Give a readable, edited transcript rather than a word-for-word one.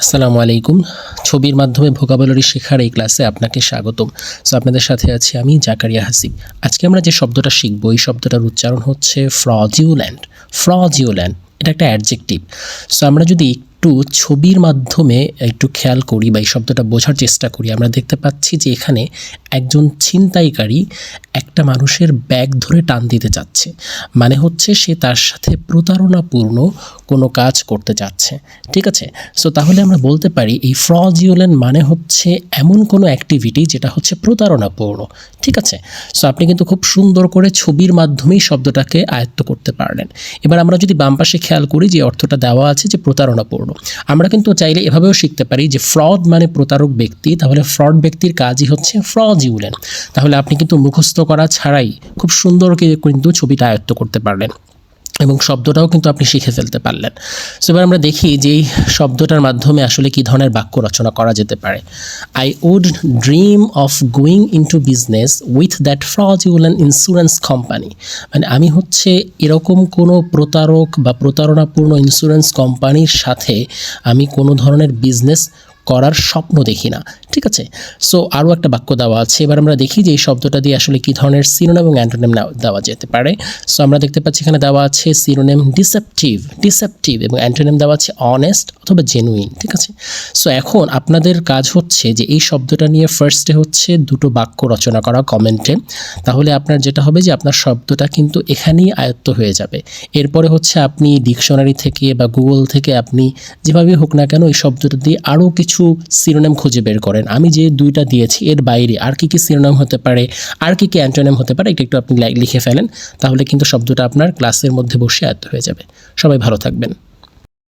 আসসালামু আলাইকুম। ছবির মাধ্যমে ভোকাবুলারি শেখার এই ক্লাসে আপনাকে স্বাগতম। সো আপনাদের সাথে আছি আমি জাকারিয়া হাসিব। আজকে আমরা যে শব্দটা শিখব এই শব্দটার উচ্চারণ হচ্ছে ফ্রজিউল্যান্ট। ফ্রজিউল্যান্ট এটা একটা অ্যাডজেক্টিভ। সো আমরা যদি একটু ছবির মাধ্যমে একটু খেয়াল করি বা এই শব্দটা বোঝার চেষ্টা করি, আমরা দেখতে পাচ্ছি যে এখানে একজন ছিনতাইকারী একটা মানুষের ব্যাগ ধরে টান দিতে চাচ্ছে। মানে হচ্ছে সে তার সাথে প্রতারণাপূর্ণ কোনো কাজ করতে চাচ্ছে। ঠিক আছে? সো তাহলে আমরা বলতে পারি এই ফ্রজিউলেন্ট মানে হচ্ছে এমন কোনো অ্যাক্টিভিটি যেটা হচ্ছে প্রতারণাপূর্ণ। ঠিক আছে? সো আপনি কিন্তু খুব সুন্দর করে ছবির মাধ্যমেই শব্দটাকে আয়ত্ত করতে পারলেন। এবার আমরা যদি বাম পাশে খেয়াল করি যে অর্থটা দেওয়া আছে যে প্রতারণাপূর্ণ, আমরা কিন্তু চাইলে এভাবেও শিখতে পারি যে ফ্রড মানে প্রতারক ব্যক্তি, তাহলে ফ্রড ব্যক্তির কাজই হচ্ছে ফ্রজিউলেন্ট। তাহলে আপনি কিন্তু মুখস্থ করা ছাড়াই খুব সুন্দর করে কিন্তু ছবিটা আয়ত্ত করতে পারলেন এবং শব্দটাও কিন্তু আপনি শিখে ফেলতে পারলেন। সো এবার আমরা দেখি যে এই শব্দটার মাধ্যমে আসলে কী ধরনের বাক্য রচনা করা যেতে পারে। I would dream of going into business with that fraudulent insurance company. মানে আমি হচ্ছে এরকম কোনো প্রতারক বা প্রতারণাপূর্ণ ইন্স্যুরেন্স কোম্পানির সাথে আমি কোনো ধরনের বিজনেস করার স্বপ্ন দেখি না। ঠিক আছে? সো আরও একটা বাক্য দেওয়া আছে। এবার আমরা দেখি যে এই শব্দটা দিয়ে আসলে কী ধরনের সিনোনিম এবং অ্যান্টোনিম দেওয়া যেতে পারে। সো আমরা দেখতে পাচ্ছি এখানে দেওয়া আছে সিনোনিম ডিসেপটিভ এবং অ্যান্টোনিম দেওয়া আছে অনেস্ট অথবা জেনুইন। ঠিক আছে? সো এখন আপনাদের কাজ হচ্ছে যে এই শব্দটা নিয়ে ফার্স্টে হচ্ছে দুটো বাক্য রচনা করা কমেন্টে। তাহলে আপনার যেটা হবে যে আপনার শব্দটা কিন্তু এখানেই আয়ত্ত হয়ে যাবে। এরপরে হচ্ছে আপনি ডিকশনারি থেকে বা গুগল থেকে আপনি যেভাবে হোক না কেন এই শব্দটা দিয়ে আরও কিছু সিনোনিম খুঁজে বের করেন। আমি যে দুইটা দিয়েছি এর বাইরে আর কি সিনোনিম হতে পারে, আর কি অ্যান্টোনিম হতে পারে, এটা একটু আপনি লিখে ফেলেন। তাহলে কিন্তু শব্দটা আপনার ক্লাসের মধ্যে বসে আয়ত্ত হয়ে যাবে। সবাই ভালো থাকবেন।